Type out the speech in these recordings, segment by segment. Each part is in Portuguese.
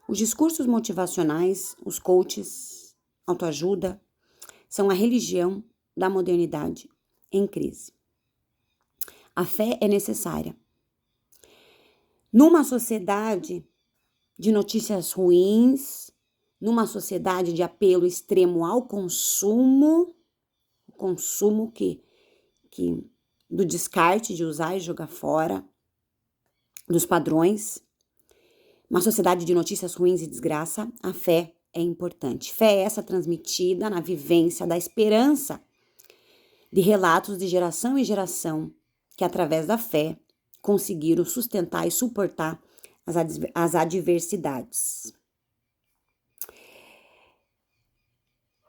Os discursos motivacionais, os coaches, autoajuda, são a religião da modernidade em crise. A fé é necessária. Numa sociedade de notícias ruins, numa sociedade de apelo extremo ao consumo que do descarte de usar e jogar fora, dos padrões, uma sociedade de notícias ruins e desgraça, a fé é importante. Fé é essa transmitida na vivência da esperança de relatos de geração em geração que, através da fé, conseguiram sustentar e suportar as adversidades.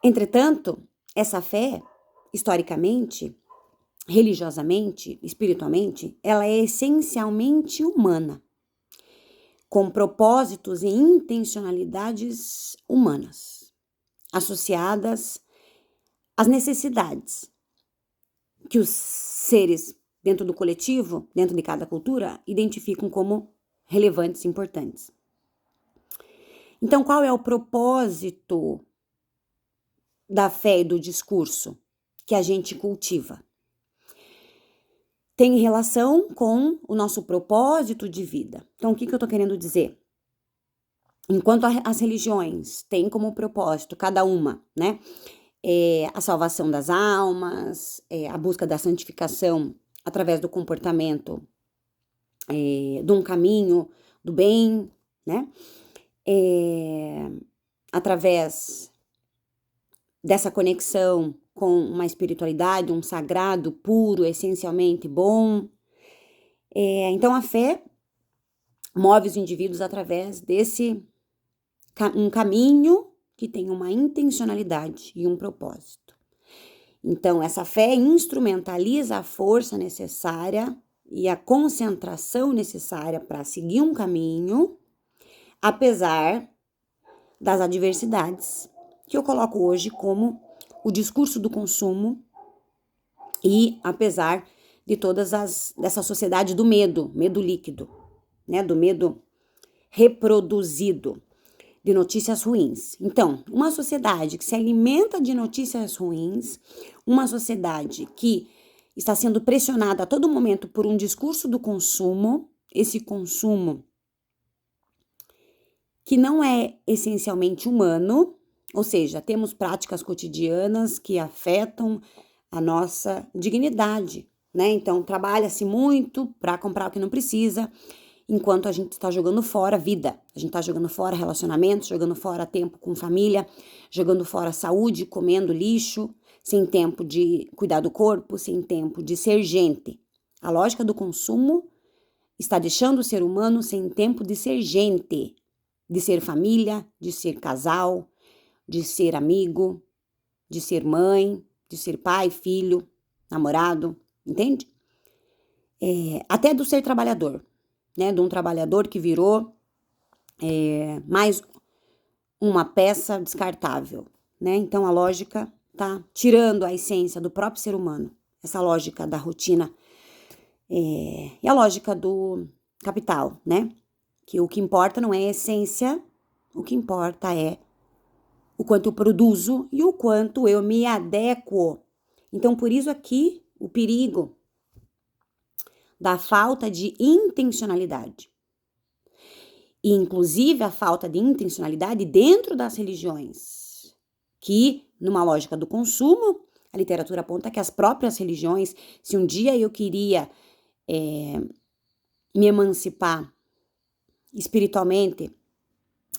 Entretanto, essa fé, historicamente, religiosamente, espiritualmente, ela é essencialmente humana, com propósitos e intencionalidades humanas, associadas às necessidades que os seres dentro do coletivo, dentro de cada cultura, identificam como relevantes e importantes. Então, qual é o propósito da fé e do discurso que a gente cultiva? Tem relação com o nosso propósito de vida. Então, o que eu tô querendo dizer? Enquanto as religiões têm como propósito, cada uma, né, a salvação das almas, a busca da santificação através do comportamento, de um caminho do bem, né, através dessa conexão com uma espiritualidade, um sagrado puro, essencialmente bom. Então, a fé move os indivíduos através desse um caminho que tem uma intencionalidade e um propósito. Então, essa fé instrumentaliza a força necessária e a concentração necessária para seguir um caminho, apesar das adversidades, que eu coloco hoje como o discurso do consumo e apesar de dessa sociedade do medo líquido, né, do medo reproduzido, de notícias ruins. Então, uma sociedade que se alimenta de notícias ruins, uma sociedade que está sendo pressionada a todo momento por um discurso do consumo, esse consumo que não é essencialmente humano, ou seja, temos práticas cotidianas que afetam a nossa dignidade, né? Então, trabalha-se muito para comprar o que não precisa, enquanto a gente está jogando fora vida. A gente está jogando fora relacionamentos, jogando fora tempo com família, jogando fora saúde, comendo lixo, sem tempo de cuidar do corpo, sem tempo de ser gente. A lógica do consumo está deixando o ser humano sem tempo de ser gente, de ser família, de ser casal, de ser amigo, de ser mãe, de ser pai, filho, namorado, entende? Até do ser trabalhador, né? De um trabalhador que virou mais uma peça descartável, né? Então, a lógica tá tirando a essência do próprio ser humano, essa lógica da rotina e a lógica do capital, né? Que o que importa não é a essência, o que importa é o quanto eu produzo e o quanto eu me adequo. Então, por isso aqui, o perigo da falta de intencionalidade. E, inclusive, a falta de intencionalidade dentro das religiões, que, numa lógica do consumo, a literatura aponta que as próprias religiões, se um dia eu queria me emancipar espiritualmente,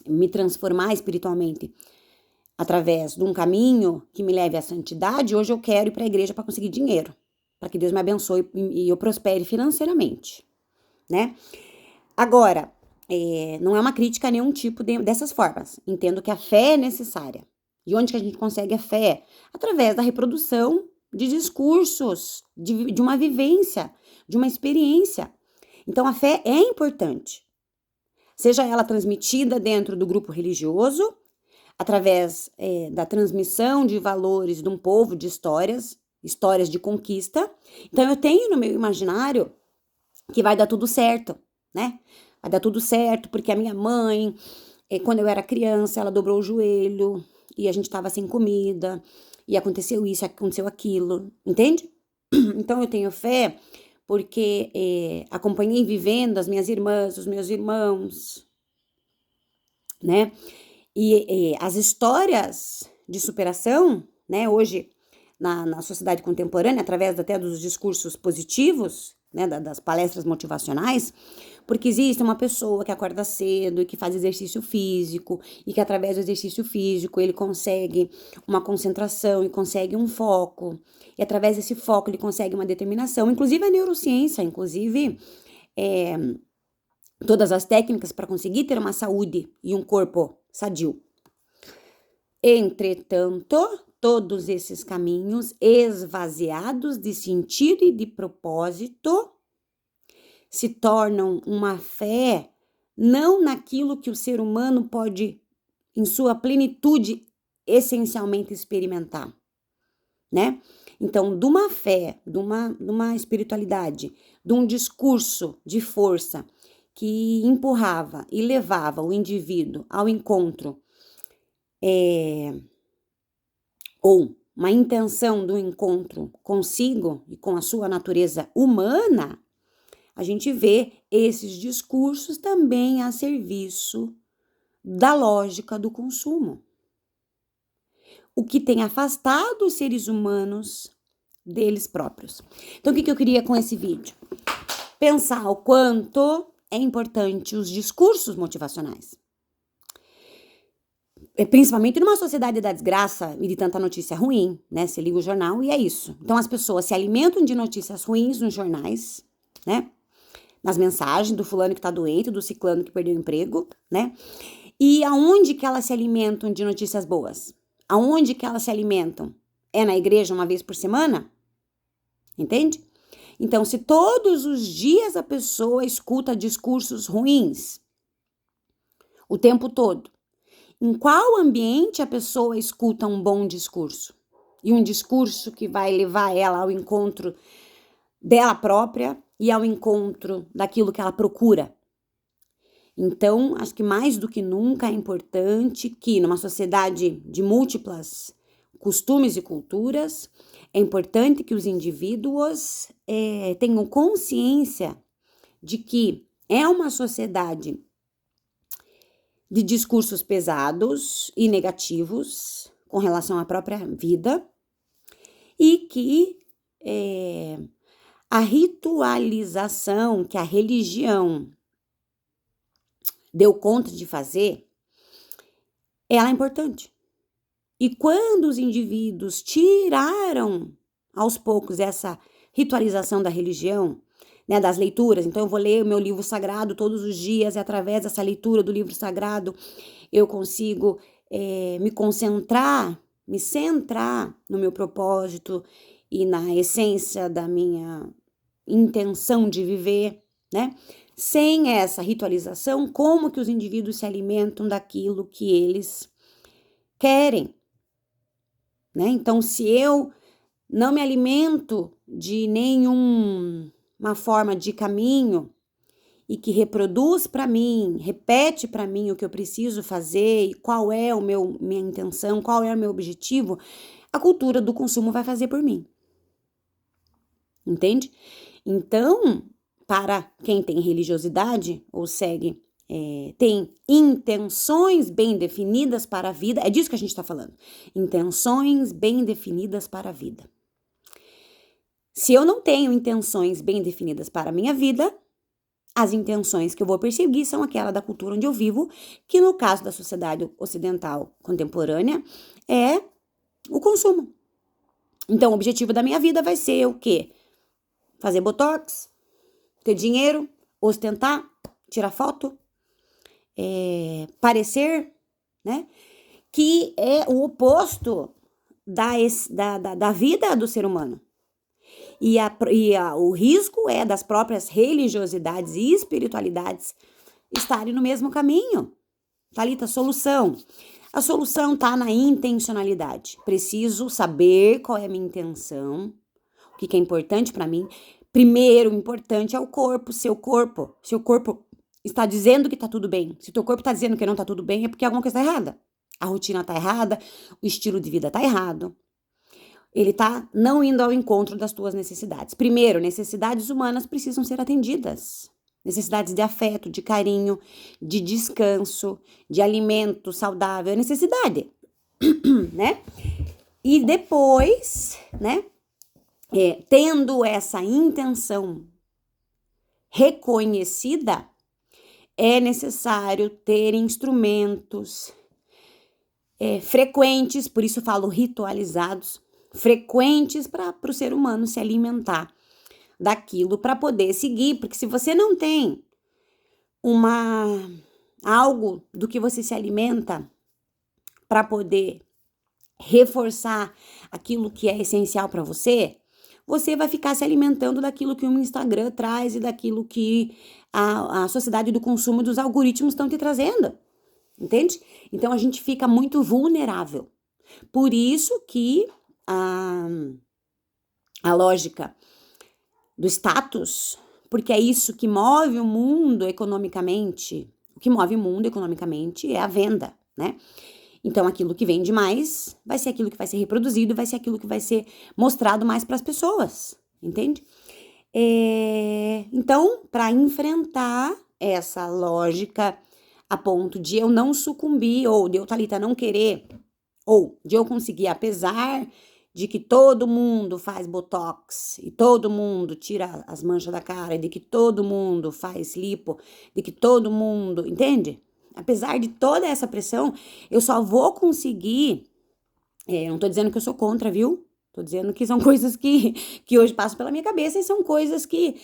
me transformar espiritualmente, através de um caminho que me leve à santidade, hoje eu quero ir para a igreja para conseguir dinheiro, para que Deus me abençoe e eu prospere financeiramente, né? Agora, não é uma crítica a nenhum tipo dessas formas. Entendo que a fé é necessária. E onde que a gente consegue a fé? Através da reprodução de discursos, de uma vivência, de uma experiência. Então, a fé é importante. Seja ela transmitida dentro do grupo religioso, através da transmissão de valores de um povo, de histórias de conquista. Então, eu tenho no meu imaginário que vai dar tudo certo, né? Vai dar tudo certo porque a minha mãe Quando eu era criança, ela dobrou o joelho e a gente estava sem comida e aconteceu isso, aconteceu aquilo, entende? Então eu tenho fé porque acompanhei vivendo as minhas irmãs, os meus irmãos, né? E as histórias de superação, né? Hoje, na sociedade contemporânea, através até dos discursos positivos, né? Das palestras motivacionais, porque existe uma pessoa que acorda cedo e que faz exercício físico, e que através do exercício físico ele consegue uma concentração e consegue um foco, e através desse foco ele consegue uma determinação, inclusive a neurociência, inclusive todas as técnicas para conseguir ter uma saúde e um corpo sadio. Entretanto, todos esses caminhos esvaziados de sentido e de propósito se tornam uma fé não naquilo que o ser humano pode, em sua plenitude, essencialmente experimentar, né? Então, de uma fé, de uma espiritualidade, de um discurso de força que empurrava e levava o indivíduo ao encontro, ou uma intenção do encontro consigo e com a sua natureza humana, a gente vê esses discursos também a serviço da lógica do consumo, o que tem afastado os seres humanos deles próprios. Então, o que eu queria com esse vídeo? Pensar o quanto é importante os discursos motivacionais. Principalmente numa sociedade da desgraça e de tanta notícia ruim, né? Você liga o jornal e é isso. Então, as pessoas se alimentam de notícias ruins nos jornais, né? Nas mensagens do fulano que tá doente, do ciclano que perdeu o emprego, né? E aonde que elas se alimentam de notícias boas? Aonde que elas se alimentam? É na igreja uma vez por semana? Entende? Então, se todos os dias a pessoa escuta discursos ruins, o tempo todo, em qual ambiente a pessoa escuta um bom discurso? E um discurso que vai levar ela ao encontro dela própria e ao encontro daquilo que ela procura. Então, acho que mais do que nunca é importante que numa sociedade de múltiplas costumes e culturas, é importante que os indivíduos tenham consciência de que é uma sociedade de discursos pesados e negativos com relação à própria vida e que a ritualização que a religião deu conta de fazer, ela é importante. E quando os indivíduos tiraram aos poucos essa ritualização da religião, né, das leituras, então eu vou ler o meu livro sagrado todos os dias e através dessa leitura do livro sagrado eu consigo me concentrar, me centrar no meu propósito e na essência da minha intenção de viver, né? Sem essa ritualização, como que os indivíduos se alimentam daquilo que eles querem, né? Então, se eu não me alimento de nenhuma forma de caminho e que reproduz para mim, repete para mim o que eu preciso fazer e qual é minha intenção, qual é o meu objetivo, a cultura do consumo vai fazer por mim. Entende? Então, para quem tem religiosidade ou segue, tem intenções bem definidas para a vida, é disso que a gente está falando. Intenções bem definidas para a vida. Se eu não tenho intenções bem definidas para a minha vida, as intenções que eu vou perseguir são aquela da cultura onde eu vivo, que no caso da sociedade ocidental contemporânea é o consumo. Então, o objetivo da minha vida vai ser o quê? Fazer botox, ter dinheiro, ostentar, tirar foto, parecer, né? Que é o oposto da vida do ser humano. E o risco é das próprias religiosidades e espiritualidades estarem no mesmo caminho. Thalita, solução. A solução está na intencionalidade. Preciso saber qual é a minha intenção, o que é importante para mim. Primeiro, o importante é o corpo, seu corpo está dizendo que tá tudo bem. Se teu corpo tá dizendo que não tá tudo bem, é porque alguma coisa tá errada. A rotina tá errada, o estilo de vida tá errado. Ele tá não indo ao encontro das tuas necessidades. Primeiro, necessidades humanas precisam ser atendidas. Necessidades de afeto, de carinho, de descanso, de alimento saudável, é necessidade, né? E depois, né, tendo essa intenção reconhecida, é necessário ter instrumentos frequentes, por isso falo ritualizados, frequentes para o ser humano se alimentar daquilo para poder seguir, porque se você não tem algo do que você se alimenta para poder reforçar aquilo que é essencial para você, você vai ficar se alimentando daquilo que o Instagram traz e daquilo que a sociedade do consumo dos algoritmos estão te trazendo, entende? Então a gente fica muito vulnerável. Por isso que a lógica do status, porque é isso que move o mundo economicamente. O que move o mundo economicamente é a venda, né? Então, aquilo que vende mais vai ser aquilo que vai ser reproduzido, vai ser aquilo que vai ser mostrado mais para as pessoas, entende? Então, para enfrentar essa lógica a ponto de eu não sucumbir, ou de eu, Thalita, não querer, ou de eu conseguir, apesar de que todo mundo faz botox e todo mundo tira as manchas da cara, de que todo mundo faz lipo, de que todo mundo, entende? Apesar de toda essa pressão, eu só vou conseguir, não tô dizendo que eu sou contra, viu? Tô dizendo que são coisas que hoje passam pela minha cabeça e são coisas que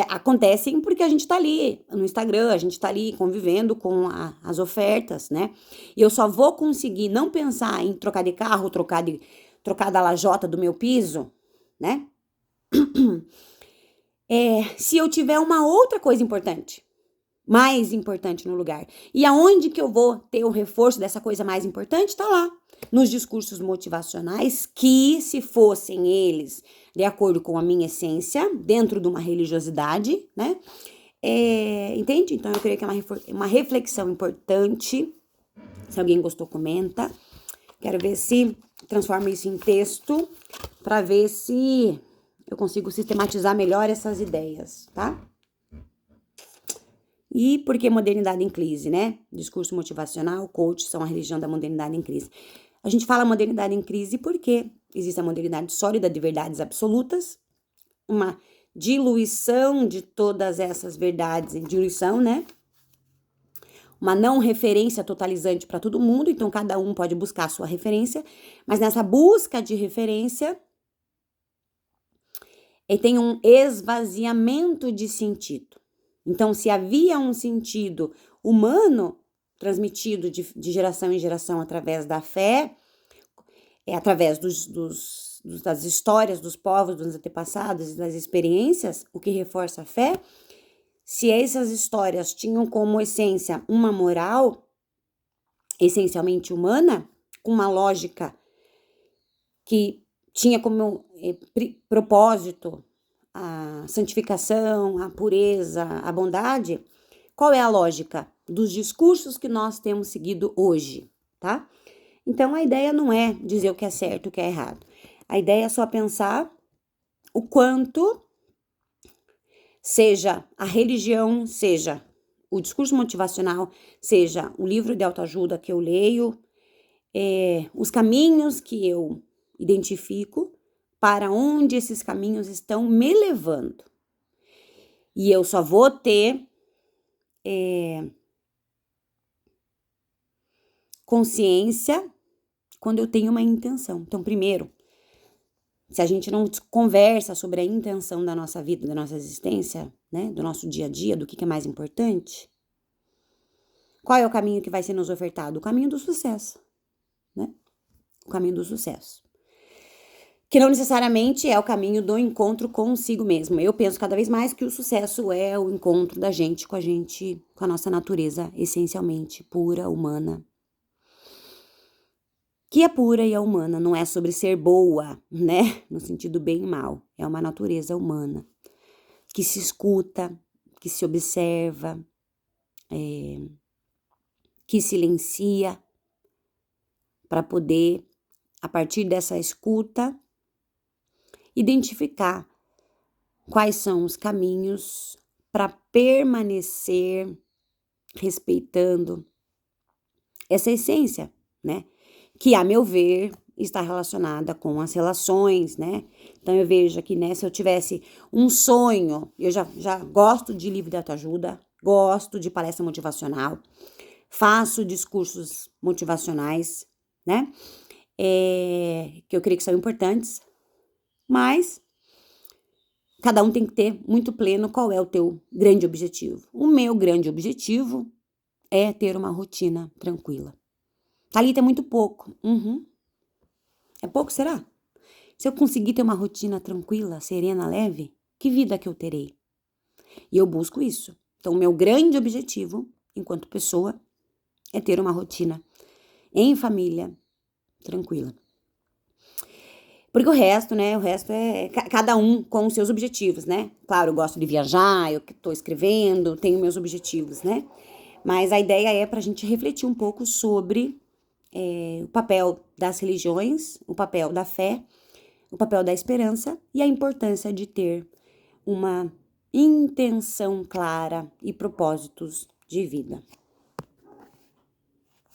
acontecem porque a gente tá ali no Instagram, a gente tá ali convivendo com as ofertas, né? E eu só vou conseguir não pensar em trocar de carro, trocar da lajota do meu piso, né? Se eu tiver uma outra coisa importante, mais importante no lugar. E aonde que eu vou ter o reforço dessa coisa mais importante? Tá lá, nos discursos motivacionais, que se fossem eles de acordo com a minha essência, dentro de uma religiosidade, né? Entende? Então eu creio que é uma reflexão importante. Se alguém gostou, comenta. Quero ver se transformo isso em texto, para ver se eu consigo sistematizar melhor essas ideias, tá? E por que modernidade em crise, né? Discurso motivacional, coach são a religião da modernidade em crise. A gente fala modernidade em crise porque existe a modernidade sólida de verdades absolutas, uma diluição de todas essas verdades em diluição, né? Uma não referência totalizante para todo mundo, então cada um pode buscar a sua referência, mas nessa busca de referência, tem um esvaziamento de sentido. Então, se havia um sentido humano transmitido de geração em geração através da fé, através das histórias dos povos, dos antepassados e das experiências, o que reforça a fé, se essas histórias tinham como essência uma moral essencialmente humana, com uma lógica que tinha como propósito a santificação, a pureza, a bondade, qual é a lógica dos discursos que nós temos seguido hoje, tá? Então, a ideia não é dizer o que é certo e o que é errado. A ideia é só pensar o quanto, seja a religião, seja o discurso motivacional, seja o livro de autoajuda que eu leio, os caminhos que eu identifico, para onde esses caminhos estão me levando. E eu só vou ter consciência quando eu tenho uma intenção. Então, primeiro, se a gente não conversa sobre a intenção da nossa vida, da nossa existência, né, do nosso dia a dia, do que é mais importante, qual é o caminho que vai ser nos ofertado? O caminho do sucesso, né? O caminho do sucesso. Que não necessariamente é o caminho do encontro consigo mesmo. Eu penso cada vez mais que o sucesso é o encontro da gente, com a nossa natureza essencialmente pura, humana. Que é pura e é humana, não é sobre ser boa, né? No sentido bem e mal. É uma natureza humana que se escuta, que se observa, que silencia, para poder, a partir dessa escuta, identificar quais são os caminhos para permanecer respeitando essa essência, né? Que, a meu ver, está relacionada com as relações, né? Então, eu vejo aqui, né? Se eu tivesse um sonho, eu já gosto de livro de autoajuda, gosto de palestra motivacional, faço discursos motivacionais, né? Que eu creio que são importantes, mas cada um tem que ter muito pleno qual é o teu grande objetivo. O meu grande objetivo é ter uma rotina tranquila. Thalita, é muito pouco. É pouco, será? Se eu conseguir ter uma rotina tranquila, serena, leve, que vida que eu terei? E eu busco isso. Então, o meu grande objetivo, enquanto pessoa, é ter uma rotina em família tranquila. Porque o resto, né? O resto é cada um com os seus objetivos, né? Claro, eu gosto de viajar, eu tô escrevendo, tenho meus objetivos, né? Mas a ideia é pra gente refletir um pouco sobre o papel das religiões, o papel da fé, o papel da esperança e a importância de ter uma intenção clara e propósitos de vida.